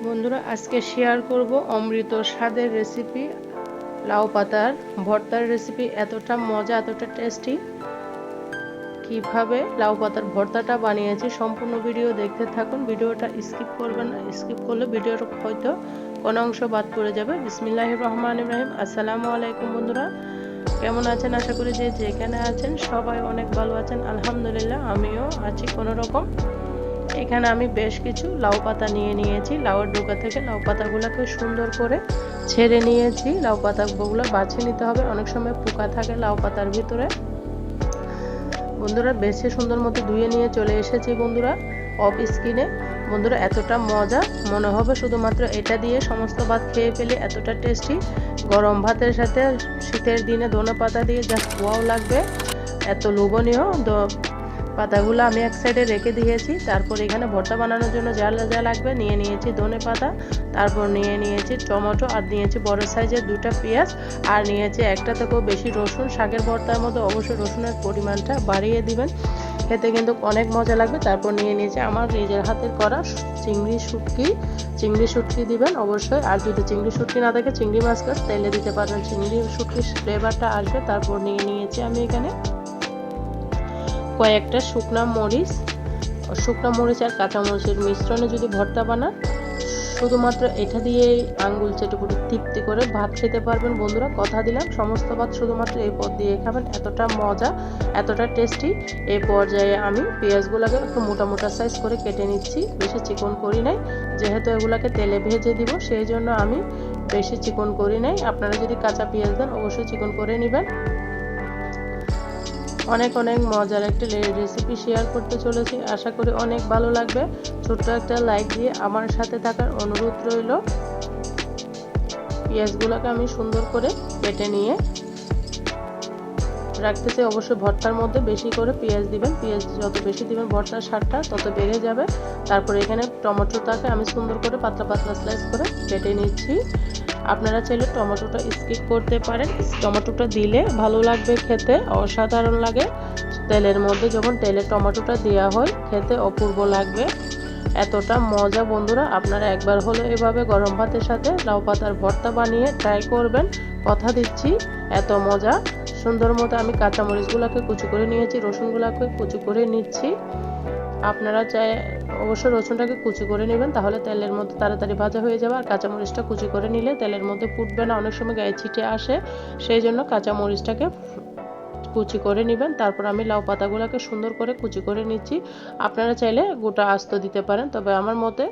বন্ধুরা আজকে শেয়ার করব অমৃত স্বাদের রেসিপি লাউ পাতার ভর্তার রেসিপি। এতটা মজা, এতটা টেস্টি। কিভাবে লাউ পাতার ভর্তাটা বানিয়েছি সম্পূর্ণ ভিডিও দেখতে থাকুন। ভিডিওটা স্কিপ করবেন না, স্কিপ করলে ভিডিওর হয়তো কোনো অংশ বাদ পড়ে যাবে। বিসমিল্লাহির রহমানির রহিম। আসসালামু আলাইকুম বন্ধুরা, কেমন আছেন? আশা করি যে যেখানে আছেন সবাই অনেক ভালো আছেন। আলহামদুলিল্লাহ আমিও আছি কোনো রকম। এখানে আমি বেশ কিছু লাউ পাতা নিয়ে নিয়েছি। লাউয়ের ডোকা থেকে লাউ পাতাগুলোকে সুন্দর করে ছেড়ে নিয়েছি। লাউ পাতাগুলো বাছে নিতে হবে, অনেক সময় পোকা থাকে লাউ পাতার ভিতরে। বন্ধুরা বেছে সুন্দর মতো ধুয়ে নিয়ে চলে এসেছি বন্ধুরা অফ স্ক্রিনে। বন্ধুরা এতটা মজা, মনে হবে শুধুমাত্র এটা দিয়ে সমস্ত ভাত খেয়ে ফেলে, এতটা টেস্টি। গরম ভাতের সাথে শীতের দিনে ধনে পাতা দিয়ে জাস্ট ওয়াও লাগবে, এত লোভনীয়। পাতাগুলো আমি এক সাইডে রেখে দিয়েছি। তারপর এখানে ভর্তা বানানোর জন্য যা যা লাগবে নিয়ে নিয়েছি ধনে পাতা, তারপর নিয়ে নিয়েছি টমেটো, আর নিয়েছি বড় সাইজের 2টা পেঁয়াজ, আর নিয়েছি একটা থেকেও বেশি রসুন। শাকের ভর্তার মধ্যে অবশ্যই রসুনের পরিমাণটা বাড়িয়ে দিবেন, খেতে কিন্তু অনেক মজা লাগবে। তারপর নিয়ে নিয়েছি আমার নিজের হাতের করা চিংড়ি শুটকি দিবেন অবশ্যই। আর যদি চিংড়ি শুটকি না থাকে চিংড়ি মাছটা তেলে দিতে পারবেন, চিংড়ি শুটকির ফ্লেভারটা আসবে। তারপর নিয়ে নিয়েছি আমি এখানে কয়েকটা শুকনা মরিচ আর কাঁচা মরিচের মিশ্রণে যদি ভর্তা বানান, শুধুমাত্র এটা দিয়ে আঙ্গুল চেটে পুটে তৃপ্তি করে ভাত খেতে পারবেন বন্ধুরা। কথা দিলাম সমস্ত ভাত শুধুমাত্র এই পদ দিয়ে খাবেন, এতটা মজা, এতটা টেস্টি। এই পর্যায়ে আমি পেঁয়াজগুলোকে একটু মোটা মোটা সাইজ করে কেটে নিচ্ছি, বেশি চিকন করি নাই, যেহেতু এগুলাকে তেলে ভেজে দিব সেই জন্য আমি বেশি চিকন করি নাই। আপনারা যদি কাঁচা পেঁয়াজ দেন অবশ্যই চিকন করে নেবেন। অনেক মজার একটা রেসিপি শেয়ার করতে চলেছি, আশা করি অনেক ভালো লাগবে। ছোট্ট একটা লাইক দিয়ে আমার সাথে থাকার অনুরোধ রইল। পেঁয়াজগুলোকে আমি সুন্দর করে কেটে নিয়ে রাখতেছি। অবশ্যই ভর্তার মধ্যে বেশি করে পেঁয়াজ দিবেন, পেঁয়াজ যত বেশি দিবেন ভর্তার স্বাদটা তত বেড়ে যাবে। তারপরে এখানে টমেটোটাকে আমি সুন্দর করে পাতলা পাতলা স্লাইস করে কেটে নিচ্ছি। আপনারা চাইলে টমেটোটা স্কিপ করতে পারেন, টমেটোটা দিলে ভালো লাগবে, খেতে অসাধারণ লাগে। তেলের মধ্যে যখন তেলে টমেটোটা দেওয়া হয় খেতে অপূর্ব লাগবে, এতটা মজা বন্ধুরা। আপনারা একবার হলো এভাবে গরম ভাতের সাথে লাউ পাতার ভর্তা বানিয়ে ট্রাই করবেন, কথা দিচ্ছি এত মজা। সুন্দর মতো আমি কাঁচামরিচগুলোকে কুচি করে নিয়েছি, রসুনগুলোকে কুচি করে নিচ্ছি। আপনারা চাই অবশ্যই রসুনটাকে কুচি করে নেবেন, তাহলে তেলের মধ্যে তাড়াতাড়ি ভাজা হয়ে যাবে। আর কাঁচামরিচটা কুচি করে নিলে তেলের মধ্যে ফুটবে না, অনেক সময় গায়ে ছিটে আসে, সেই জন্য কাঁচামরিচটাকে কুচি করে নেবেন। তারপর আমি লাউ পাতাগুলোকে সুন্দর করে কুচি করে নিচ্ছি। আপনারা চাইলে গোটা আস্ত দিতে পারেন, তবে আমার মতে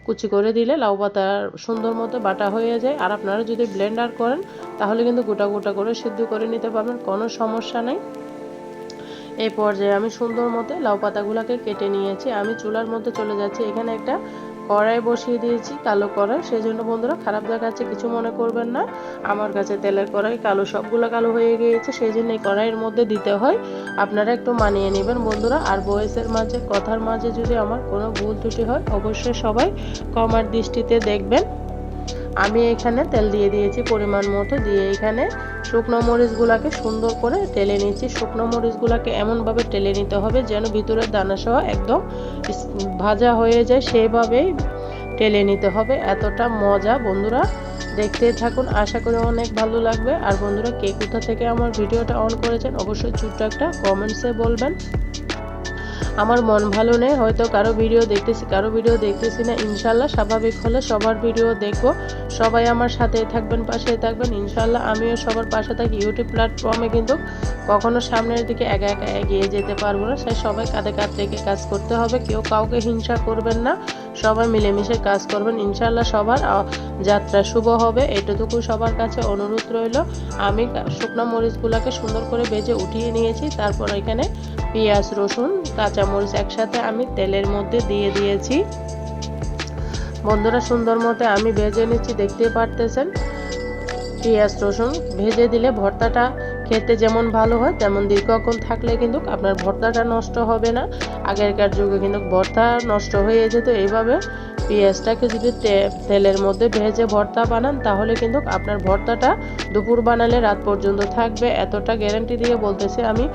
কুচি করে দিলে লাউ পাতা সুন্দর মতো বাটা হয়ে যায়। আর আপনারা যদি ব্লেন্ডার করেন তাহলে কিন্তু গোটা গোটা করে সিদ্ধ করে নিতে পারবেন, কোনো সমস্যা নেই। এই পর্যায়ে আমি সুন্দর মতো লাউ পাতাগুলোকে কেটে নিয়েছি। আমি চুলার মধ্যে চলে যাচ্ছি। এখানে একটা কড়াই বসিয়ে দিয়েছি, কালো কড়াই, সেই জন্য বন্ধুরা খারাপ দেখাচ্ছে কিছু মনে করবেন না। আমার কাছে তেলের কড়াই কালো, সবগুলো কালো হয়ে গিয়েছে, সেই জন্য এই কড়াইয়ের মধ্যে দিতে হয়। আপনারা একটু মানিয়ে নেবেন বন্ধুরা। আর বয়সের মাঝে কথার মাঝে যদি আমার কোনো ভুল ত্রুটি হয় অবশ্যই সবাই ক্ষমার দৃষ্টিতে দেখবেন। আমি এখানে তেল দিয়ে দিয়েছি পরিমাণ মতো, দিয়ে এখানে শুকনো মরিচগুলোকে সুন্দর করে টেলে নিচ্ছি। শুকনো মরিচগুলোকে এমনভাবে টেলে নিতে হবে যেন ভিতরের দানা সহ একদম ভাজা হয়ে যায়, সেইভাবেই টেলে নিতে হবে। এতটা মজা বন্ধুরা, দেখতেই থাকুন, আশা করি অনেক ভালো লাগবে। আর বন্ধুরা কে কোথা থেকে আমার ভিডিওটা অন করেছেন অবশ্যই ছোট্ট একটা কমেন্টসে বলবেন। আমার মন ভালো নেই, হয়তো কারো ভিডিও দেখতেছি না, ইনশাল্লাহ স্বাভাবিক হলে সবার ভিডিও দেখবো। সবাই আমার সাথে থাকবেন, পাশে থাকবেন, ইনশাল্লাহ আমিও সবার পাশে থাকি। ইউটিউব প্ল্যাটফর্মে কিন্তু কখনো সামনের দিকে একা একা এগিয়ে যেতে পারবো না, তাই সবাই কাঁধে কাঁধ রেখে কাজ করতে হবে। কেউ কাউকে হিংসা করবেন না, সবাই মিলেমিশে কাজ করবেন, ইনশাল্লাহ সবার যাত্রা শুভ হবে, এটুকু সবার কাছে অনুরোধ রইল। আমি শুকনো মরিচগুলোকে সুন্দর করে ভেজে উঠিয়ে নিয়েছি। তারপর এখানে পেঁয়াজ, রসুন, কাঁচামরিচ একসাথে আমি তেলের মধ্যে দিয়ে দিয়েছি বন্ধুরা। সুন্দর মতো আমি ভেজে নিচ্ছি, দেখতেই পারতেছেন। পেঁয়াজ রসুন ভেজে দিলে ভর্তাটা খেতে যেমন ভালো হয় তেমন দীর্ঘক্ষণ থাকলে কিন্তু আপনার ভর্তাটা নষ্ট হবে না। আগেরকার যুগে কিন্তু ভর্তা নষ্ট হয়ে যেত। এইভাবে পেঁয়াজটাকে যদি তেলের মধ্যে ভেজে ভর্তা বানান তাহলে কিন্তু আপনার ভর্তাটা দুপুর বানালে রাত পর্যন্ত থাকবে, এতটা গ্যারান্টি দিয়ে বলতেছি আমি।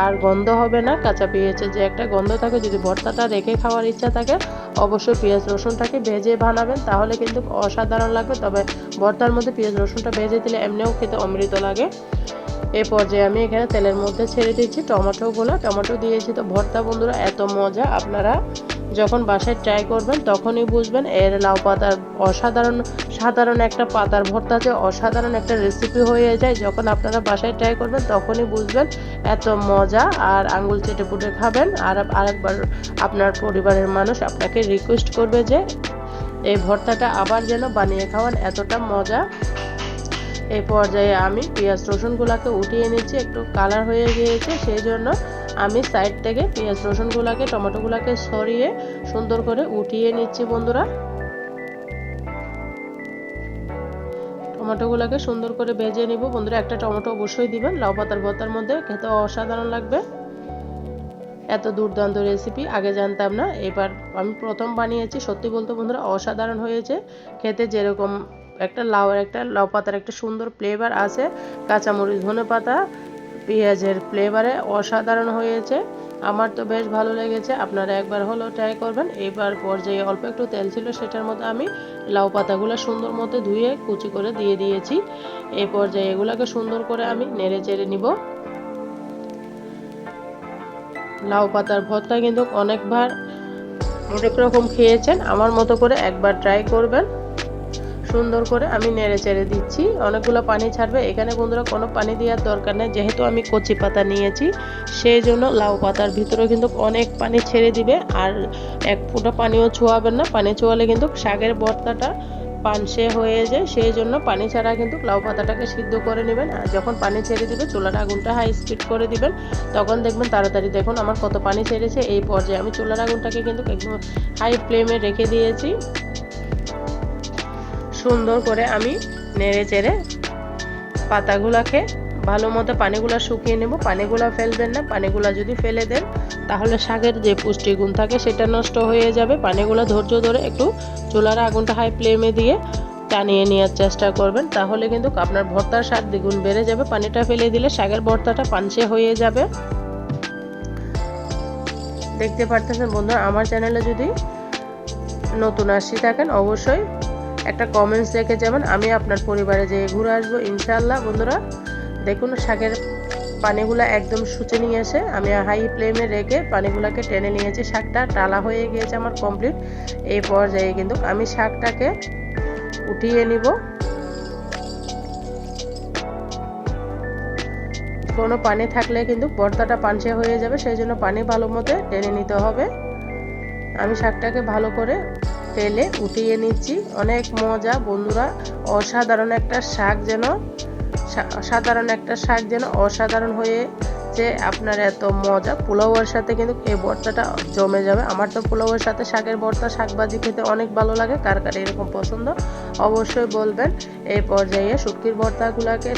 আর গন্ধ হবে না। কাঁচা পেঁয়াজের যে একটা গন্ধ থাকে, যদি ভর্তাটা রেখে খাওয়ার ইচ্ছা থাকে অবশ্যই পেঁয়াজ রসুনটাকে ভেজে বানাবেন, তাহলে কিন্তু অসাধারণ লাগবে। তবে ভর্তার মধ্যে পেঁয়াজ রসুনটা ভেজে দিলে এমনিও খেতে অমৃত লাগে। এই পর্যায়ে আমি এখানে তেলের মধ্যে ছেড়ে দিচ্ছি টমেটো দিয়েছি। তো ভর্তা বন্ধুরা এত মজা, আপনারা যখন বাসায় ট্রাই করবেন তখনই বুঝবেন এর লাউ পাতার সাধারণ একটা পাতার ভর্তা যে অসাধারণ একটা রেসিপি হয়ে যায়। যখন আপনারা বাসায় ট্রাই করবেন তখনই বুঝবেন এত মজা, আর আঙ্গুল চেটে পুটে খাবেন। আর আরেকবার আপনার পরিবারের মানুষ আপনাকে রিকোয়েস্ট করবে যে এই ভর্তাটা আবার যেন বানিয়ে খাওয়ান, এতটা মজা। এই পর্যায়ে আমি পেঁয়াজ রসুনগুলোকে উঠিয়ে নিচ্ছি, একটু কালার হয়ে গিয়েছে সেই জন্য আমি সাইড থেকে পেঁয়াজ রসুনগুলোকে টমেটোগুলোকে সরিয়ে সুন্দর করে উঠিয়ে নিচ্ছি বন্ধুরা। টমেটোগুলোকে সুন্দর করে ভেজে নিব বন্ধুরা। একটা টমেটো অবশ্যই দিবেন, লাউ পাতার ভর্তার মধ্যে খেতে অসাধারণ লাগবে। এত দুর্দান্ত রেসিপি আগে জানতাম না, এবার আমি প্রথম বানিয়েছি। সত্যি বলতে বন্ধুরা অসাধারণ হয়েছে খেতে। যেরকম একটা লাউ পাতার একটা সুন্দর ফ্লেভার আছে, কাঁচামরিচ ধনেপাতা পেঁয়াজের ফ্লেভারে অসাধারণ হয়েছে। আমার তো বেশ ভালো লেগেছে, আপনারা একবার হলেও ট্রাই করবেন। এবার পর্যায়ে অল্প একটু তেল ছিল, সেটার মধ্যে আমি লাউ পাতাগুলো সুন্দর মতো ধুয়ে কুচি করে দিয়ে দিয়েছি। এই পর্যায়ে এগুলাকে সুন্দর করে আমি নেড়ে চেড়ে নিব। লাউ পাতার ভর্তা কিন্তু অনেক রকম খেয়েছেন, আমার মতো করে একবার ট্রাই করবেন। সুন্দর করে আমি নেড়ে চেড়ে দিচ্ছি। অনেকগুলো পানি ছাড়বে এখানে বন্ধুরা, কোনো পানি দেওয়ার দরকার নেই। যেহেতু আমি কচি পাতা নিয়েছি সেই জন্য লাউ পাতার ভিতরে কিন্তু অনেক পানি ছেড়ে দিবে। আর এক ফোঁটা পানিও ছোঁয়াবেন না, পানি ছোঁয়ালে কিন্তু শাকের ভর্তাটা পানসে হয়ে যায়। সেই জন্য পানি ছাড়া কিন্তু লাউ পাতাটাকে সিদ্ধ করে নেবেন। আর যখন পানি ছেড়ে দিবে চুলার আগুনটা হাই স্পিড করে দিবেন, তখন দেখবেন তাড়াতাড়ি দেখুন আমার কত পানি ছেড়েছে। এই পর্যায়ে আমি চুলার আগুনটাকে কিন্তু একদম হাই ফ্লেমে রেখে দিয়েছি। সুন্দর করে আমি নেড়ে চেড়ে পাতাগুলাকে ভালো মতো পানিগুলা শুকিয়ে নেব। পানিগুলা ফেলবেন না, পানিগুলা যদি ফেলে দেন তাহলে শাকের যে পুষ্টিগুণ থাকে সেটা নষ্ট হয়ে যাবে। পানিগুলা ধৈর্য ধরে একটু চুলার আগুনটা হাই ফ্লেমে দিয়ে টানিয়ে নেওয়ার চেষ্টা করবেন, তাহলে কিন্তু আপনার ভর্তার স্বাদ দ্বিগুণ বেড়ে যাবে। পানিটা ফেলে দিলে শাকের ভর্তাটা পানসে হয়ে যাবে। দেখতে পারতেছেন বন্ধুরা, আমার চ্যানেলে যদি নতুন আসি থাকেন অবশ্যই একটা কমেন্টস রেখে যাবেন, আমি আপনার পরিবারে যেয়ে ঘুরে আসবো ইনশাআল্লাহ। বন্ধুরা দেখুন শাকের পানিগুলা একদম শুচে নিয়ে এসে আমি হাই ফ্লেমে রেখে পানিগুলাকে টেনে নিয়েছি। শাকটা টালা হয়ে গিয়েছে আমার কমপ্লিট। এই পর্যায়ে কিন্তু আমি শাকটাকে উঠিয়ে নিব। কোনো পানি থাকলে কিন্তু ভর্তাটা পানসে হয়ে যাবে, সেই জন্য পানি ভালো মতো টেনে নিতে হবে। আমি শাকটাকে ভালো করে তেলে উঠিয়ে নিচ্ছি। অনেক মজা বন্ধুরা, অসাধারণ একটা শাক যেন অসাধারণ হয়েছে। আপনার এত মজা, পোলাওয়ের সাথে কিন্তু এই ভর্তাটা জমে যাবে। আমার তো পোলাওয়ের সাথে শাকের ভর্তা শাকভাজি খেতে অনেক ভালো লাগে। কার কার এরকম পছন্দ অবশ্যই বলবেন। এই পর্যায়ে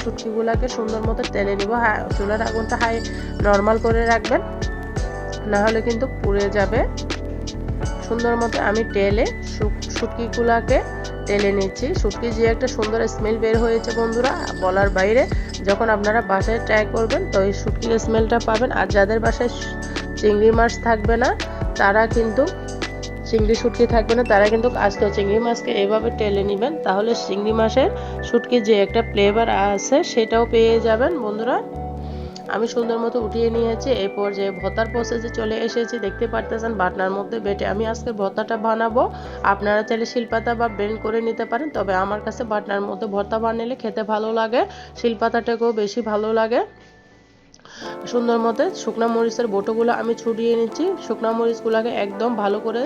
শুটকিগুলাকে সুন্দর মতো তেলে নিব। চুলার আগুনটা হাই নর্মাল করে রাখবেন, না হলে কিন্তু পুড়ে যাবে। সুন্দর মতো আমি শুটকিগুলাকে তেলে নিচ্ছি। শুটকি যে একটা সুন্দর স্মেল বের হয়েছে বন্ধুরা বলার বাইরে। যখন আপনারা বাসায় ট্রাই করবেন তো এই শুটকির স্মেলটা পাবেন। আর যাদের বাসায় চিংড়ি মাছ থাকবে না তারা কিন্তু শুটকি থাকবে না তারা কিন্তু আস্ত চিংড়ি মাছকে এভাবে টেলে নেবেন, তাহলে চিংড়ি মাছের শুটকির যে একটা ফ্লেভার আছে সেটাও পেয়ে যাবেন বন্ধুরা। আমি সুন্দর মতো উঠিয়ে নিয়েছি। এই পর্যায়ে ভর্তার প্রসেসে চলে এসেছি। দেখতে পারতেছেন বাটনার মধ্যে বেটে আমি আজকে ভর্তাটা বানাবো। আপনারা চাইলে শিলপাতা বা ব্লেন্ড করে নিতে পারেন, তবে আমার কাছে বাটনার মধ্যে ভর্তা বানালে খেতে ভালো লাগে, শিলপাতাটাকেও বেশি ভালো লাগে। সুন্দর মতো শুকনো মরিচের বোটোগুলো আমি ছড়িয়ে নিচ্ছি। শুকনো মরিচগুলোকে একদম ভালো করে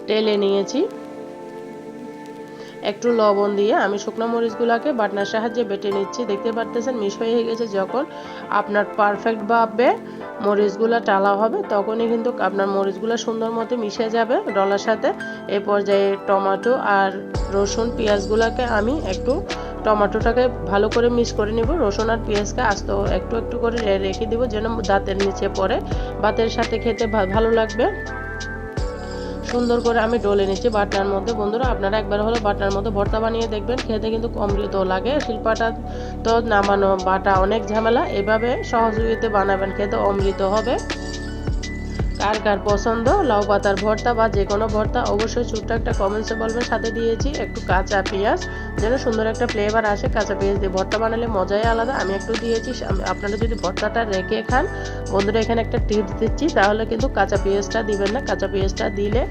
টেলে নিয়েছি। একটু লবণ দিয়ে আমি শুকনো মরিচগুলোকে বাটনার সাহায্যে বেটে নিচ্ছি। দেখতে পারতেছেন মিশ হয়ে গেছে। যখন আপনার পারফেক্টভাবে মরিচগুলো টালা হবে তখনই কিন্তু আপনার মরিচগুলো সুন্দর মতো মিশে যাবে ডলার সাথে। এই পর্যায়ে টমেটো আর রসুন পেঁয়াজগুলোকে আমি একটু টমেটোটাকে ভালো করে মিক্স করে নিব। রসুন আর পেঁয়াজকে আস্ত একটু একটু করে রেখে দিব যেন দাঁতের নিচে পড়ে, ভাতের সাথে খেতে ভালো লাগবে। সুন্দর করে আমি ডলে নিচ্ছি বাটনার মধ্যে। বন্ধুরা আপনারা একবার হলো বাটনার মধ্যে ভর্তা বানিয়ে দেখবেন, খেতে কিন্তু অমৃত লাগে। শিলপাটা তো নামানো বাটা অনেক ঝামেলা, এভাবে সহযোগিতা বানাবেন, খেতে অমৃত হবে। কার কার পছন্দ লাউ পাতার ভর্তা বা যে কোনো ভর্তা অবশ্যই ছোট্ট একটা কমেন্টসে বলবেন। সাথে দিয়েছি একটু কাঁচা পেঁয়াজ যেন সুন্দর একটা ফ্লেভার আসে। কাঁচা পেঁয়াজ দিয়ে ভর্তা বানালে মজাই আলাদা। আমি একটু দিয়েছি। আপনারা যদি ভর্তাটা রেখে খান, বন্ধুরা এখানে একটা টিপস দিচ্ছি, তাহলে কিন্তু কাঁচা পেঁয়াজটা দিবেন না। কাঁচা পেঁয়াজটা দিলে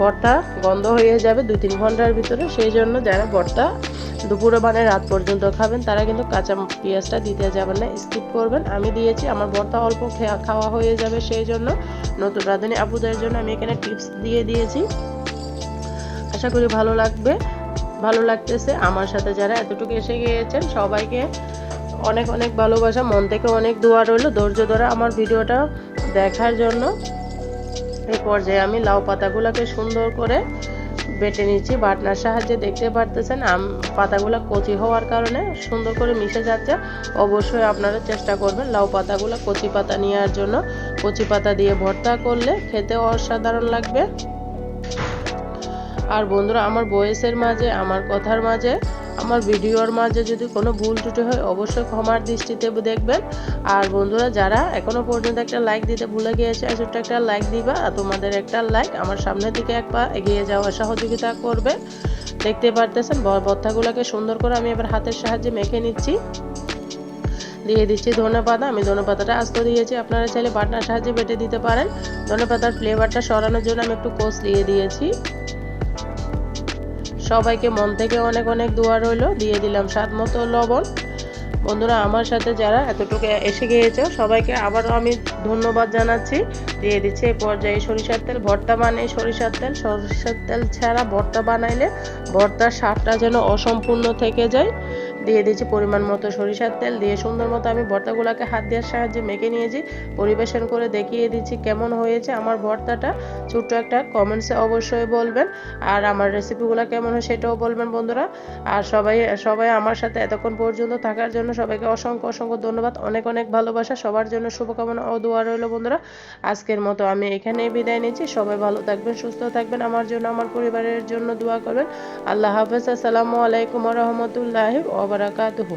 ভর্তা গন্ধ হয়ে যাবে 2-3 ঘন্টার ভিতরে। সেই জন্য যারা ভর্তা দুপুরে বানায় রাত পর্যন্ত খাবেন তারা কিন্তু কাঁচা পেঁয়াজটা দিতে যাবেন না, স্কিপ করবেন। আমি দিয়েছি, আমার ভর্তা অল্প খাওয়া হয়ে যাবে, সেই জন্য নতুন রাঁধুনি আপুদের জন্য আমি এখানে টিপস দিয়ে দিয়েছি। আশা করি ভালো লাগবে, ভালো লাগতেছে। আমার সাথে যারা এতটুকু এসে গিয়েছেন সবাইকে অনেক অনেক ভালোবাসা, মন থেকে অনেক দোয়া রইল ধৈর্য ধরে আমার ভিডিওটা দেখার জন্য। এই পর্যায়ে আমি লাউ পাতাগুলোকে সুন্দর করে বেটে নিচ্ছি বাটনার সাহায্যে। দেখতে পারতেছেন পাতাগুলো কচি হওয়ার কারণে সুন্দর করে মিশে যাচ্ছে। অবশ্যই আপনারা চেষ্টা করবেন লাউ পাতাগুলো কচি পাতা নেওয়ার জন্য। কচি পাতা দিয়ে ভর্তা করলে খেতে অসাধারণ লাগবে। আর বন্ধুরা আমার ভয়েসের মাঝে, আমার কথার মাঝে, আমার ভিডিওর মাঝে যদি কোনো ভুল ত্রুটি হয় অবশ্যই ক্ষমার দৃষ্টিতে দেখবেন। আর বন্ধুরা যারা এখনো পর্যন্ত একটা লাইক দিতে ভুলে গিয়েছে, ছোট্ট একটা লাইক দিবা। আর তোমাদের একটা লাইক আমার সামনের দিকে এক পা এগিয়ে যাওয়ার সহযোগিতা করবে। দেখতে পারতেছেন ভর্তাগুলোকে সুন্দর করে আমি এবার হাতের সাহায্যে মেখে নিচ্ছি। দিয়ে দিচ্ছি ধনেপাতা। আমি ধনেপাতাটা আস্ত দিয়েছি, আপনারা চাইলে বাটনার সাহায্যে বেটে দিতে পারেন। ধনেপাতার ফ্লেভারটা সরানোর জন্য আমি একটু কষলিয়ে দিয়েছি। সবাইকে মন থেকে অনেক অনেক দোয়া রইল। দিয়ে দিলাম স্বাদ মতো লবণ। বন্ধুরা আমার সাথে যারা এতটুকু এসে গিয়েছে সবাইকে আবারও আমি ধন্যবাদ জানাচ্ছি। দিয়ে দিচ্ছি এই পর্যায়ে সরিষার তেল। ভর্তা বানিয়ে সরিষার তেল ছাড়া ভর্তা বানাইলে ভর্তার স্বাদটা যেন অসম্পূর্ণ থেকে যায়। দিয়ে দিচ্ছি পরিমাণ মতো সরিষার তেল। দিয়ে সুন্দর মতো আমি ভর্তাগুলোকে হাত দেওয়ার সাহায্যে মেখে নিয়েছি। পরিবেশন করে দেখিয়ে দিচ্ছি কেমন হয়েছে আমার ভর্তাটা। ছোট্ট একটা কমেন্টসে অবশ্যই বলবেন। আর আমার রেসিপিগুলো কেমন হয় সেটাও বলবেন বন্ধুরা। আর সবাই আমার সাথে এতক্ষণ পর্যন্ত থাকার জন্য সবাইকে অসংখ্য অসংখ্য ধন্যবাদ। অনেক অনেক ভালোবাসা। সবার জন্য শুভকামনা ও দোয়া রইল বন্ধুরা। আজকের মতো আমি এখানেই বিদায় নিচ্ছি। সবাই ভালো থাকবেন, সুস্থ থাকবেন, আমার জন্য আমার পরিবারের জন্য দোয়া করবেন। আল্লাহ হাফেজ। আসসালামু আলাইকুম ওয়া রাহমাতুল্লাহি ওয়া বারাকাতুহু।